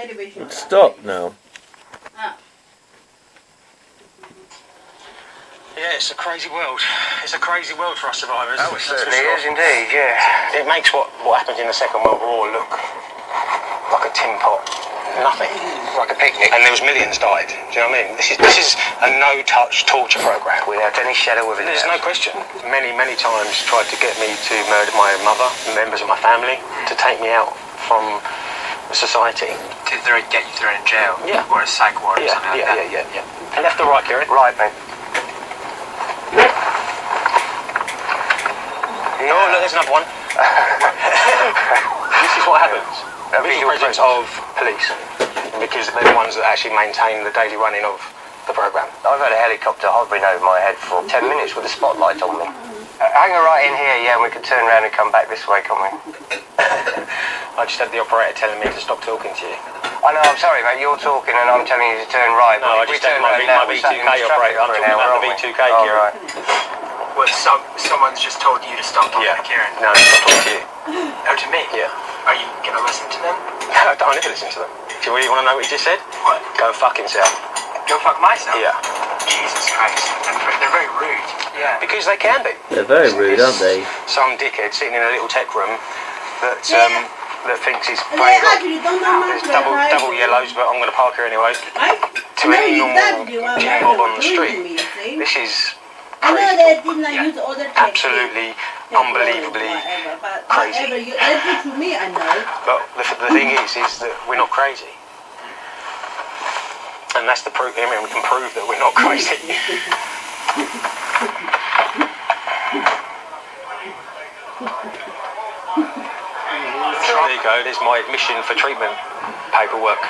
It's stopped now. Yeah, it's a crazy world. It's a crazy world for us survivors. Oh, it certainly is indeed, yeah. It makes what happened in the Second World War look like a tin pot. Nothing. Like a picnic. And there was millions died. Do you know what I mean? This is a no-touch torture program. Without any shadow of a doubt. There's no question. Many, many times tried to get me to murder my mother, members of my family, to take me out from society. To get you thrown in jail? Yeah. Or a psych ward or something like that? Yeah. And left or right, Kieran? Right, mate. Yeah. Oh, look, there's another one. This is what happens. Visual presence of police, because they're the ones that actually maintain the daily running of the programme. I've had a helicopter hovering over my head for 10 minutes with a spotlight on me. Hang her right in here, yeah, and we can turn around and come back this way, can't we? I just had the operator telling me to stop talking to you. I know, I'm sorry, mate, you're talking and I'm telling you to turn right. No, I just had my V2K operator. I'm talking about the V2K, Kieran. Right. Well, someone's just told you to stop talking to Kieran. No, stop talking to you. Oh, to me? Yeah. Are you going to listen to them? No, I never listen to them. Do you really want to know what he just said? What? Go fuck himself. Go fuck myself? Yeah. Jesus Christ. They're very rude. Yeah. Because they can be. They're very rude, aren't they? Some dickhead sitting in a little tech room that thinks he's playing there's double yellows, but I'm going to park here anyway. To any normal mob on the street. This is crazy. Absolutely, unbelievably crazy. But the thing is that we're not crazy. And that's the proof. I mean, we can prove that we're not crazy. There you go, there's my admission for treatment paperwork.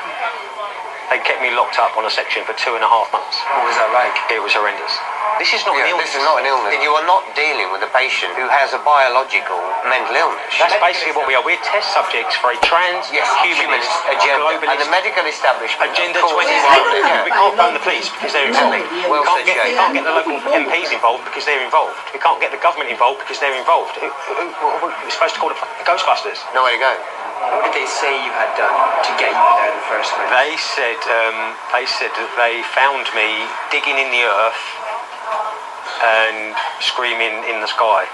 They kept me locked up on a section for 2.5 months. What was that like? It was horrendous. This is not an illness. This is not an illness. You are not dealing with a patient who has a biological mental illness. That's basically what we are. We're test subjects for a transhumanist agenda. And the medical establishment. Agenda 21. We can't phone the police because they're involved. Well, we can't get the local MPs involved because they're involved. We can't get the government involved because they're involved. We're supposed to call the Ghostbusters. No way to go. What did they say you had done to get you there in the first place? They said that they found me digging in the earth and screaming in the sky.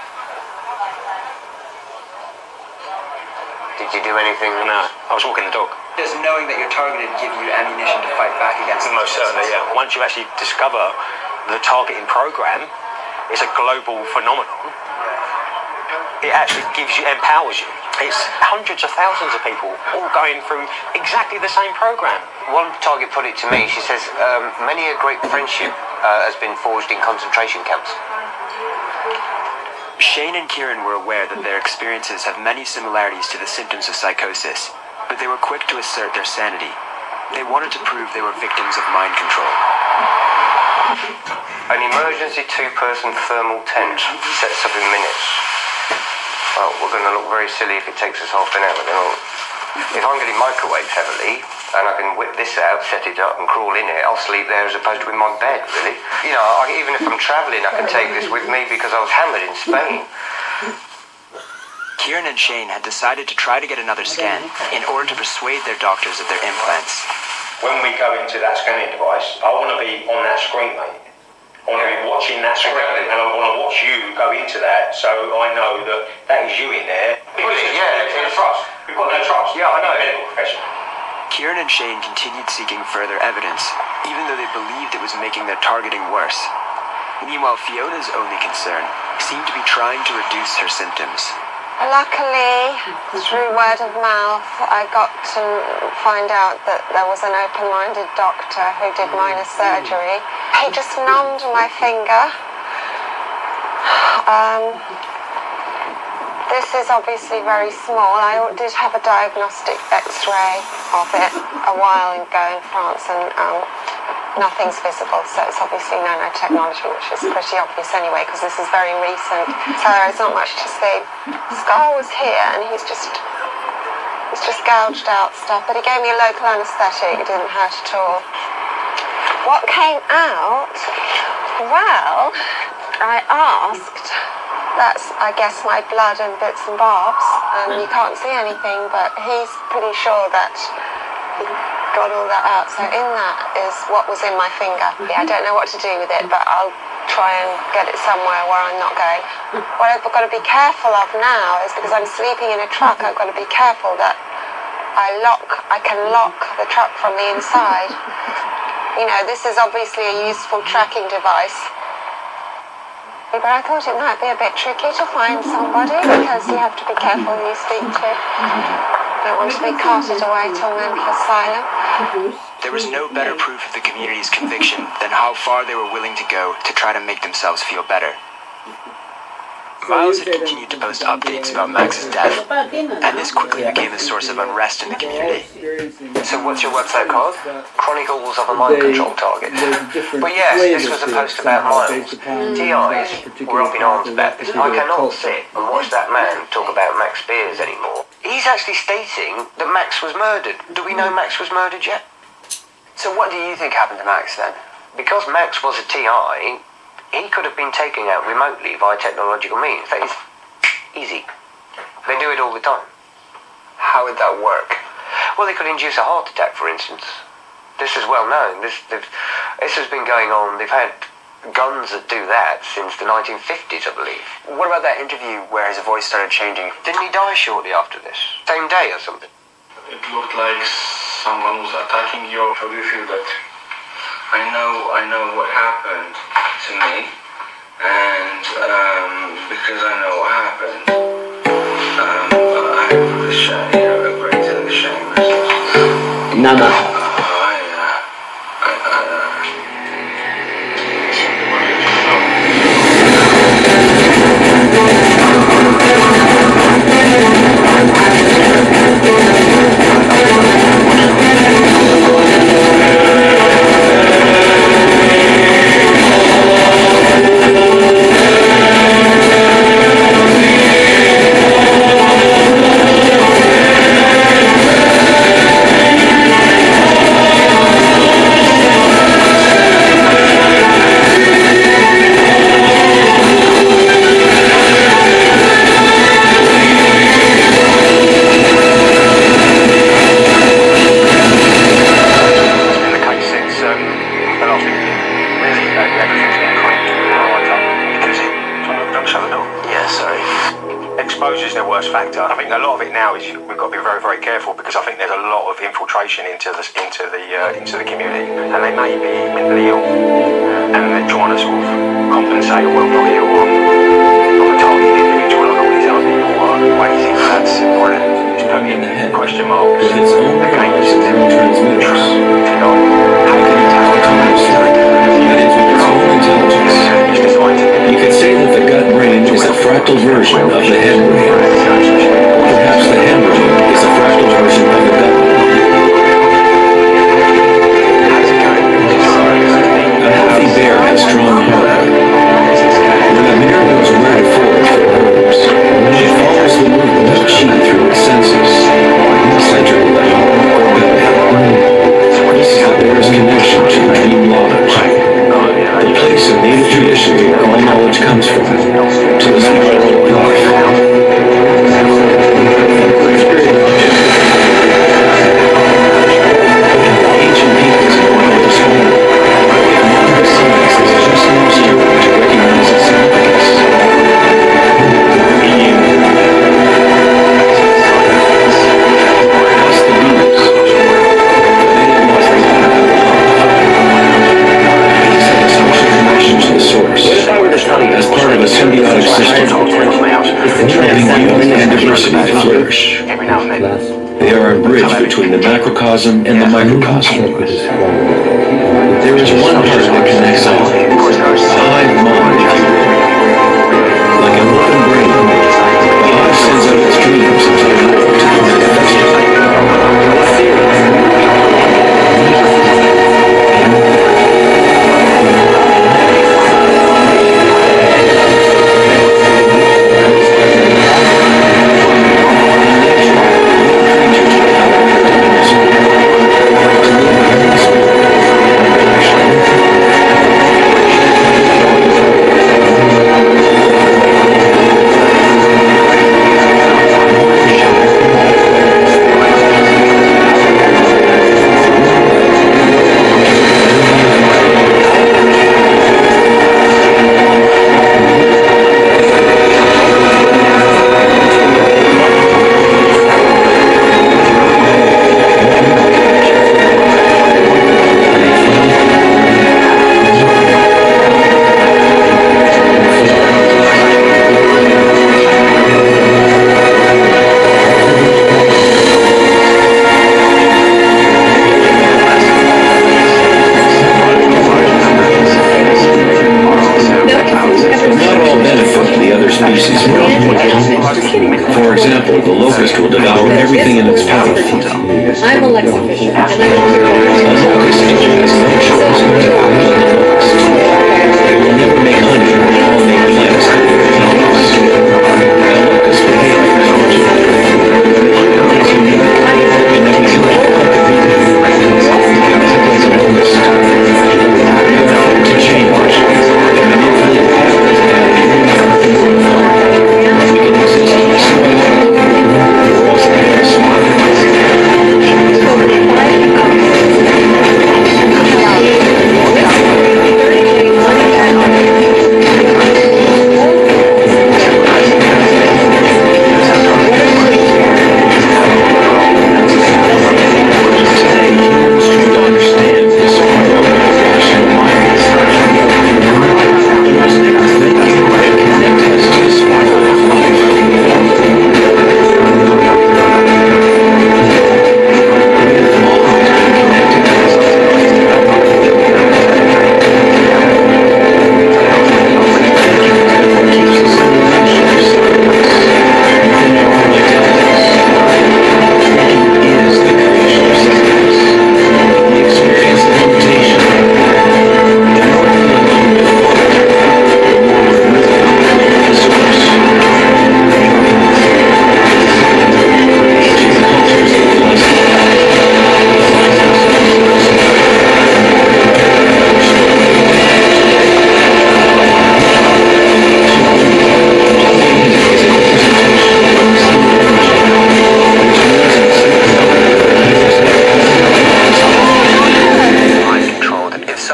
Did you do anything? No, I was walking the dog. Does knowing that you're targeted give you ammunition to fight back against? Most certainly, yeah. Once you actually discover the targeting program, it's a global phenomenon. It actually empowers you. It's hundreds of thousands of people all going through exactly the same program. One target put it to me, she says, many a great friendship has been forged in concentration camps. Shane and Kieran were aware that their experiences have many similarities to the symptoms of psychosis, but they were quick to assert their sanity. They wanted to prove they were victims of mind control. An emergency 2-person thermal tent sets up in minutes. Well, we're going to look very silly if it takes us half an hour. If I'm getting microwaved heavily, and I can whip this out, set it up and crawl in it, I'll sleep there as opposed to in my bed, really. You know, even if I'm travelling, I can take this with me because I was hammered in Spain. Kieran and Shane had decided to try to get another scan in order to persuade their doctors of their implants. When we go into that scanning device, I want to be on that screen, mate. I want to be watching that screen, and I want to watch you go into that, so I know that is you in there. Yeah, no trust. We've got no trust. Yeah, I know. Medical profession. Kieran and Shane continued seeking further evidence, even though they believed it was making their targeting worse. Meanwhile, Fiona's only concern seemed to be trying to reduce her symptoms. Luckily, through word of mouth, I got to find out that there was an open-minded doctor who did minor surgery. He just numbed my finger. This is obviously very small. I did have a diagnostic X-ray of it a while ago in France, and nothing's visible, so it's obviously nanotechnology, which is pretty obvious anyway, because this is very recent. So there's not much to see. The scar was here, and he's just gouged out stuff, but he gave me a local anaesthetic. It didn't hurt at all. What came out? Well, I asked. That's, I guess, my blood and bits and bobs, and you can't see anything, but he's pretty sure that got all that out. So in that is what was in my finger. I don't know what to do with it, but I'll try and get it somewhere where I'm not going. What I've got to be careful of now is because I'm sleeping in a truck, I've got to be careful that I can lock the truck from the inside. You know, this is obviously a useful tracking device. But I thought it might be a bit tricky to find somebody because you have to be careful who you speak to. Don't want to be carted away to a mental asylum. There was no better proof of the community's conviction than how far they were willing to go to try to make themselves feel better. Miles had continued to post updates about Max's death, and this quickly became a source of unrest in the community. So what's your website called? Chronicles of a Mind Control Target. But yes, this was a post about Miles. TIs were up in arms about this. I cannot sit and watch that man talk about Max Beers anymore. He's actually stating that Max was murdered. Do we know Max was murdered yet? So what do you think happened to Max then? Because Max was a TI, he could have been taken out remotely via technological means. That is easy. They do it all the time. How would that work? Well, they could induce a heart attack, for instance. This is well known. This has been going on. They've had guns that do that since the 1950s, I believe. What about that interview where his voice started changing? Didn't he die shortly after this? Same day or something? It looked like someone was attacking you. How do you feel that? I know what happened to me, and because I know what happened, I have a shame, a great deal of shame. Nana. Exposure's their worst factor. I think a lot of it now is we've got to be very, very careful because I think there's a lot of infiltration into the community, and they may be mentally ill, and they're trying to sort of compensate or not ill on a targeted individual like all these other people are. Why do you think that's important? Just putting question marks with its own against transmitters. How can you tell that is with its own intelligence. You could say that the gut brain is a fractal version of the head brain. Perhaps the head brain is a fractal version of the gut brain. A healthy bear has strong hardware. When a bear knows where to forage for herbs, it follows the movement of chi through its senses, centered in the heart or belly. This is the bear's connection to the dream lodge, the place of native tradition where all knowledge comes from, to the spiral of life. Ancient peoples have wanted to swallow it, but we have not the science that is just enough strong to recognize its significance. Plus the bees, for they have lost the art of love. Bees have a social connection to the source, as part of a symbiotic system, allowing youth and diversity to flourish. They are a bridge between the macrocosm and the microcosm. There is one heart that connects all, a hive mind, if you will. Like an open brain, the hive sends out its dreams into the world to be manifested.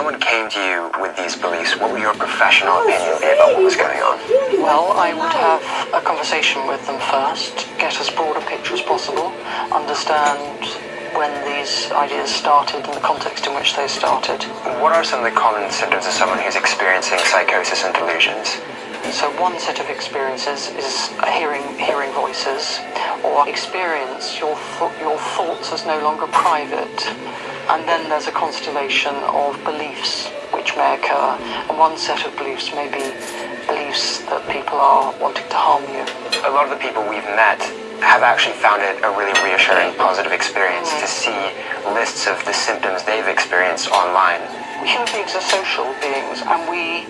someone came to you with these beliefs, what would your professional opinion be about what was going on? Well, I would have a conversation with them first, get as broad a picture as possible, understand when these ideas started and the context in which they started. What are some of the common symptoms of someone who's experiencing psychosis and delusions? So one set of experiences is hearing voices, or experience your thoughts as no longer private. And then there's a constellation of beliefs which may occur. And one set of beliefs may be beliefs that people are wanting to harm you. A lot of the people we've met have actually found it a really reassuring, positive experience to see lists of the symptoms they've experienced online. Human beings are social beings, and we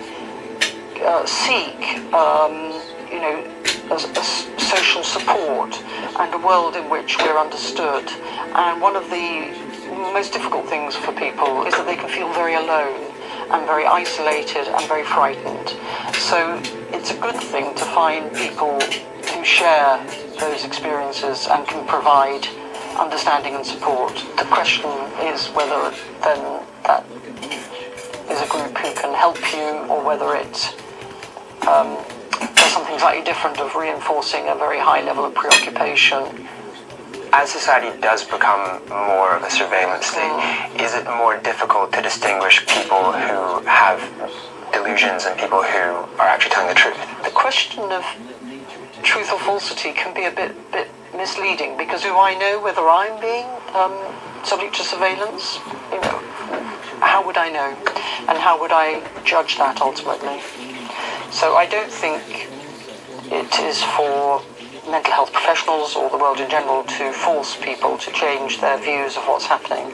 seek, social support and a world in which we're understood. And one of the most difficult things for people is that they can feel very alone and very isolated and very frightened. So it's a good thing to find people who share those experiences and can provide understanding and support. The question is whether then that is a group who can help you, or whether it does something slightly different of reinforcing a very high level of preoccupation. As society does become more of a surveillance state, is it more difficult to distinguish people who have delusions and people who are actually telling the truth? The question of truth or falsity can be a bit misleading, because do I know whether I'm being subject to surveillance? How would I know? And how would I judge that ultimately? So I don't think it is for mental health professionals or the world in general to force people to change their views of what's happening.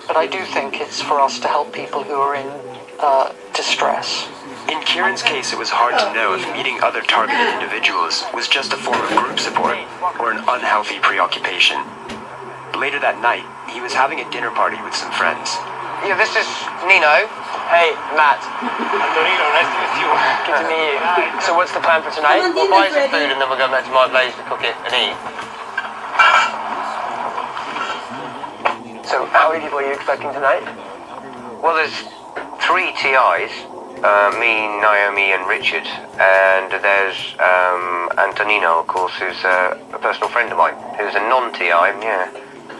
But I do think it's for us to help people who are in distress. In Kieran's case, it was hard to know if meeting other targeted individuals was just a form of group support or an unhealthy preoccupation. Later that night, he was having a dinner party with some friends. Yeah, this is Nino. Hey, Matt. Antonino, nice to meet you. Good to meet you. So what's the plan for tonight? We'll buy some food and then we'll go back to my place to cook it and eat. So how many people are you expecting tonight? Well, there's 3 TIs, me, Naomi and Richard, and there's Antonino, of course, who's a personal friend of mine, who's a non-TI, yeah.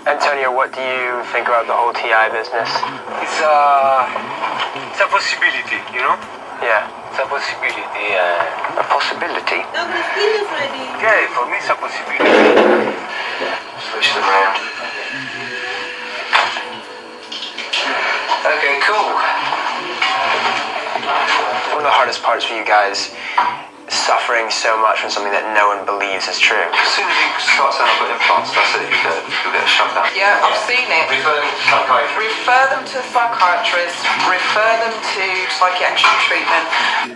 Antonio, what do you think about the whole TI business? It's a possibility, you know? Yeah. It's a possibility. A possibility? Yeah, for me it's a possibility. Switch them around. Okay, cool. One of the hardest parts for you guys, suffering so much from something that no one believes is true. As soon as you start saying I've got implants, that's it, you'll get shut down. Yeah, I've seen it. Refer them to psychiatry. Refer them to psychiatrists, refer them to psychiatric treatment.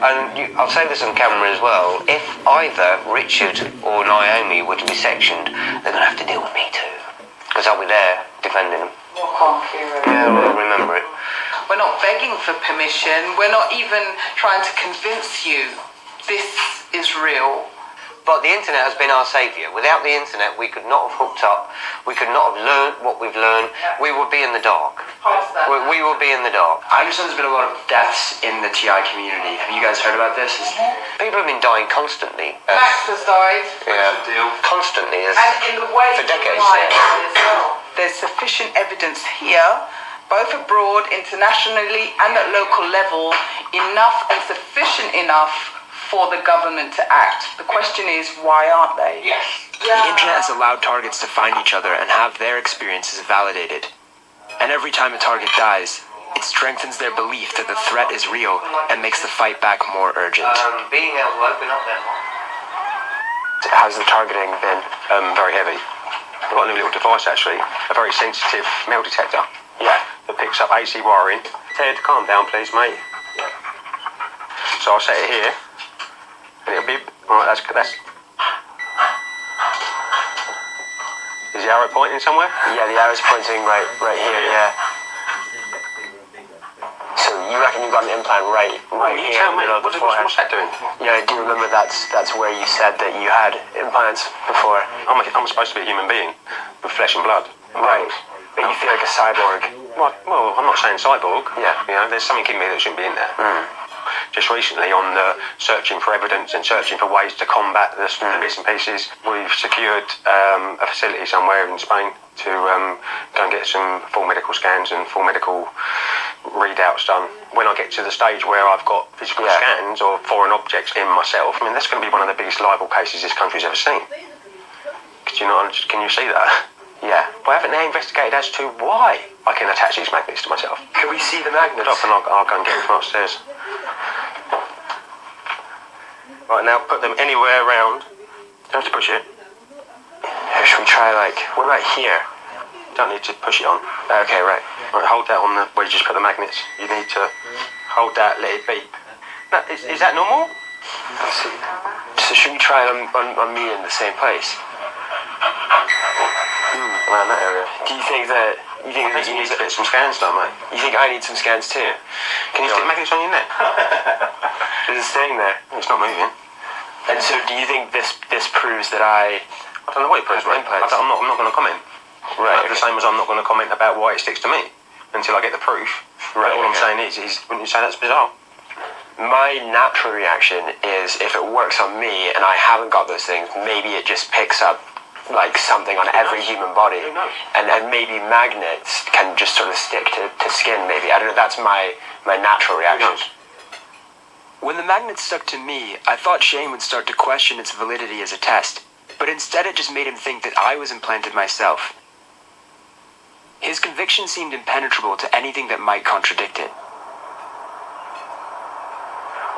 And I'll say this on camera as well, if either Richard or Naomi were to be sectioned, they're going to have to deal with me too. Because I'll be there defending them. Walk on, Kieran. Yeah, well, remember it. We're not begging for permission. We're not even trying to convince you this is real. But the internet has been our saviour. Without the internet, we could not have hooked up. We could not have learned what we've learned. We would be in the dark. We will be in the dark. I understand there's been a lot of deaths in the TI community. Have you guys heard about this? People have been dying constantly. Max has died. Yeah, constantly. And in the way for decades. as well. There's sufficient evidence here, both abroad, internationally, and at local level, enough and sufficient enough for the government to act. The question is, why aren't they? Yes. The internet has allowed targets to find each other and have their experiences validated. And every time a target dies, it strengthens their belief that the threat is real and makes the fight back more urgent. Being able to open up their mind. How's the targeting been? Very heavy. I've got a new little device actually, a very sensitive metal detector. Yeah. That picks up AC wiring. Ted, calm down please, mate. Yeah. So I'll set it here, and it'll be, right, that's, is the arrow pointing somewhere? Yeah, the arrow's pointing right here, yeah. So you reckon you got an implant right You here tell in the me, middle of the forehead? what's that doing? Yeah, I do remember that's where you said that you had implants before. I'm supposed to be a human being with flesh and blood. Right. But you feel like a cyborg. Well, I'm not saying cyborg. Yeah. You know, there's something in me that shouldn't be in there. Just recently, on the searching for evidence and searching for ways to combat the bits and pieces, we've secured a facility somewhere in Spain to go and get some full medical scans and full medical readouts done. When I get to the stage where I've got physical scans or foreign objects in myself, I mean, that's going to be one of the biggest libel cases this country's ever seen. Can you see that? Yeah. Why haven't they investigated as to why I can attach these magnets to myself? Can we see the magnets? Often I'll go and get them from upstairs. Right, now put them anywhere around. Don't have to push it. Should we try, like, what about here? Don't need to push it on. Okay, right. Right, hold that on where you just put the magnets. You need to hold that, let it beep. Now, is that normal? Let's see. So should we try it on me in the same place? Around that area. Do you think that you need to get some scans done, mate? You think I need some scans too? Can you stick magnets on your neck? Is it staying there? It's not moving. And so, do you think this proves that I don't know what it proves, mate. I'm not going to comment. Right. The same as I'm not going to comment about why it sticks to me until I get the proof. Right. All I'm saying is, wouldn't you say that's bizarre? My natural reaction is if it works on me and I haven't got those things, maybe it just picks up like something on every human body. Who knows? And maybe magnets can just sort of stick to skin, maybe. I don't know, that's my natural reaction. When the magnet stuck to me, I thought Shane would start to question its validity as a test, but instead it just made him think that I was implanted myself. His conviction seemed impenetrable to anything that might contradict it.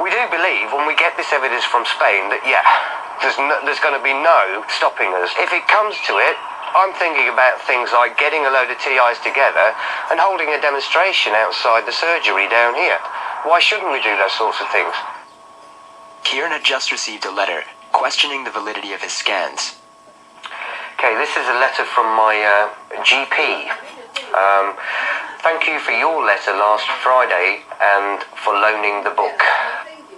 We do believe, when we get this evidence from Spain, that there's going to be no stopping us. If it comes to it, I'm thinking about things like getting a load of TIs together and holding a demonstration outside the surgery down here. Why shouldn't we do those sorts of things? Kieran had just received a letter questioning the validity of his scans. Okay, this is a letter from my GP. Thank you for your letter last Friday and for loaning the book.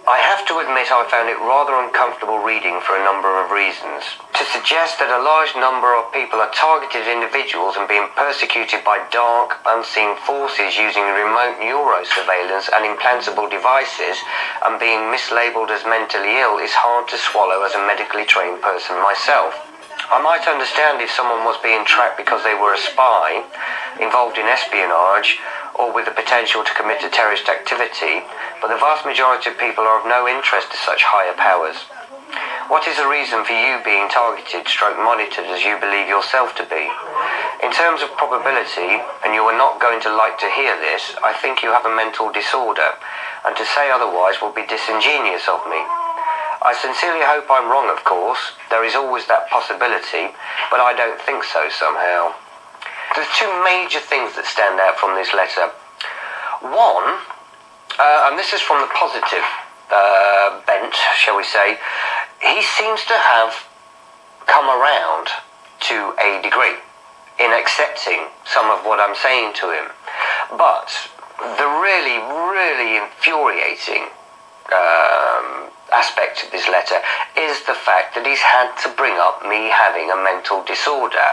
I have to admit I found it rather uncomfortable reading for a number of reasons. To suggest that a large number of people are targeted individuals and being persecuted by dark, unseen forces using remote neurosurveillance and implantable devices and being mislabeled as mentally ill is hard to swallow as a medically trained person myself. I might understand if someone was being tracked because they were a spy, involved in espionage, or with the potential to commit a terrorist activity, but the vast majority of people are of no interest to such higher powers. What is the reason for you being targeted, monitored as you believe yourself to be? In terms of probability, and you are not going to like to hear this, I think you have a mental disorder, and to say otherwise will be disingenuous of me. I sincerely hope I'm wrong, of course. There is always that possibility, but I don't think so somehow. There's two major things that stand out from this letter. One, and this is from the positive bent, shall we say, he seems to have come around to a degree in accepting some of what I'm saying to him. But the really, really infuriating aspect of this letter is the fact that he's had to bring up me having a mental disorder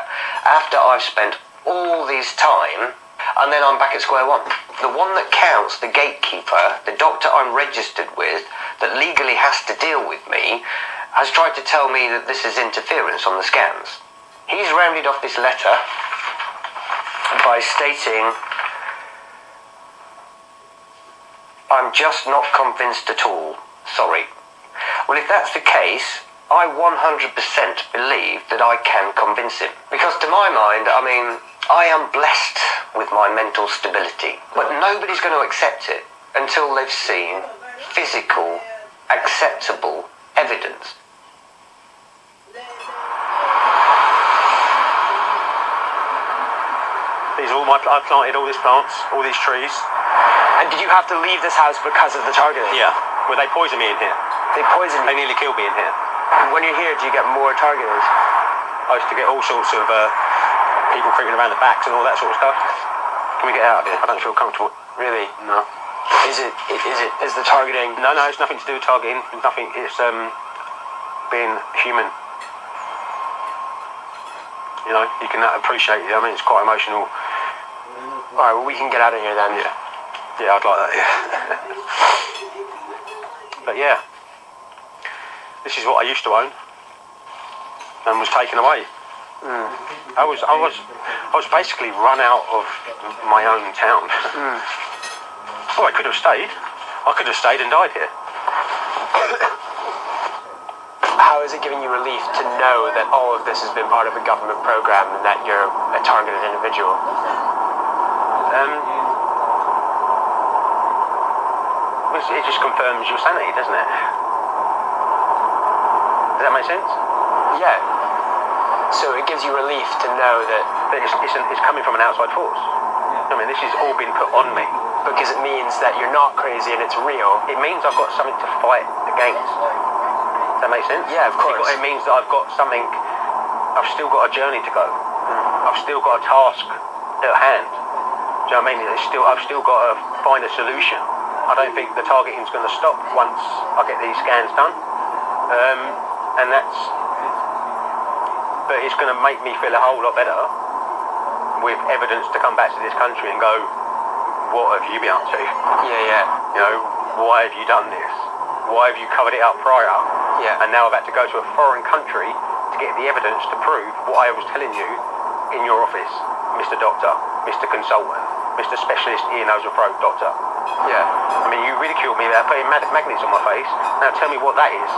after I've spent all this time, and then I'm back at square one. The one that counts, the gatekeeper, the doctor I'm registered with, that legally has to deal with me, has tried to tell me that this is interference on the scans. He's rounded off this letter by stating, I'm just not convinced at all. Sorry. Well, if that's the case, I 100% believe that I can convince him. Because to my mind, I mean, I am blessed with my mental stability. But nobody's going to accept it until they've seen physical, acceptable evidence. I planted all these plants, all these trees. And did you have to leave this house because of the targeting? Yeah. Well, they poisoned me in here. They poisoned you? They nearly killed me in here. And when you're here, do you get more targeters? I used to get all sorts of people creeping around the backs and all that sort of stuff. Can we get out of here? I don't feel comfortable. Really? No. Is the targeting? No, it's nothing to do with targeting. It's nothing. It's being human. You know, you can appreciate it. I mean, it's quite emotional. Alright, well, we can get out of here then. Yeah, I'd like that, yeah. But yeah, this is what I used to own and was taken away. I was basically run out of my own town. Oh, I could have stayed. I could have stayed and died here. How is it giving you relief to know that all of this has been part of a government program and that you're a targeted individual? It just confirms your sanity, doesn't it? Does that make sense? Yeah. So it gives you relief to know that it's coming from an outside force. I mean, this has all been put on me. Because it means that you're not crazy and it's real. It means I've got something to fight against. Does that make sense? Yeah, of course. It means that I've got something, I've still got a journey to go. I've still got a task at hand. Do you know what I mean? I've still got to find a solution. I don't think the targeting's going to stop once I get these scans done. And that's, but it's going to make me feel a whole lot better with evidence to come back to this country and go, what have you been up to? Yeah. You know, why have you done this? Why have you covered it up prior? Yeah. And now I've had to go to a foreign country to get the evidence to prove what I was telling you in your office, Mr. Doctor, Mr. Consultant, Mr. Specialist Ear, Nose and Throat Doctor. Yeah. I mean, you ridiculed me about putting magnets on my face. Now tell me what that is.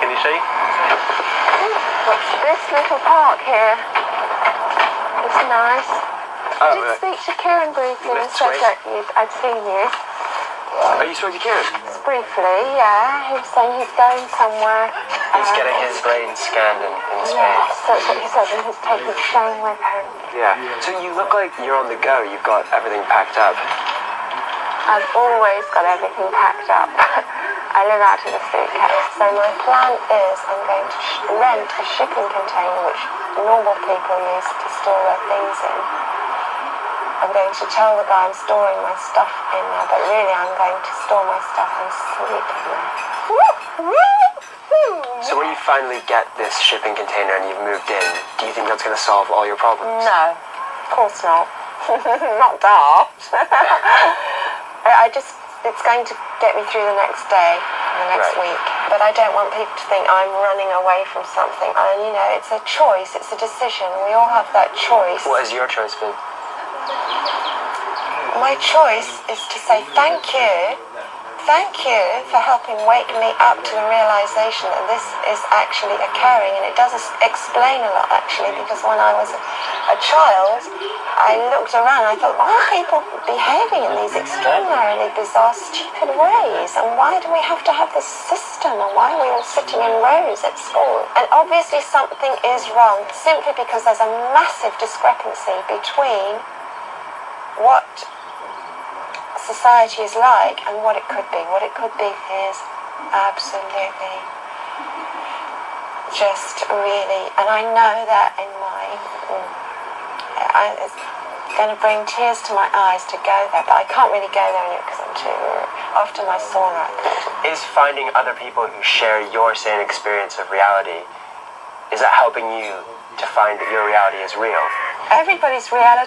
Can you see? This little park here is nice. I did speak to Kieran briefly and said that I'd seen you. Are you spoke to Kieran? Briefly, yeah. He was saying he's going somewhere. He's getting his brain scanned in Spain. Yes, that's what he said, and he's taking Shane with him. Yeah. So you look like you're on the go. You've got everything packed up. I've always got everything packed up. I live out of a suitcase. So my plan is I'm going to rent a shipping container which normal people use to store their things in. I'm going to tell the guy I'm storing my stuff in there, but really I'm going to store my stuff and sleep in there. So when you finally get this shipping container and you've moved in, do you think that's going to solve all your problems? No, of course not. Not daft. It's going to get me through the next day and the next week. But I don't want people to think I'm running away from something. And, you know, it's a choice, it's a decision. We all have that choice. What has your choice been? My choice is to say thank you. Thank you for helping wake me up to the realization that this is actually occurring. And it does explain a lot, actually, because when I was a child, I looked around and I thought, why are people behaving in these extraordinarily bizarre, stupid ways? And why do we have to have this system? And why are we all sitting in rows at school? And obviously something is wrong, simply because there's a massive discrepancy between what society is like and what it could be. What it could be is absolutely just really, and I know that in it's going to bring tears to my eyes to go there, but I can't really go there because I'm too, after my sauna. Is finding other people who share your same experience of reality, is that helping you to find that your reality is real? Everybody's reality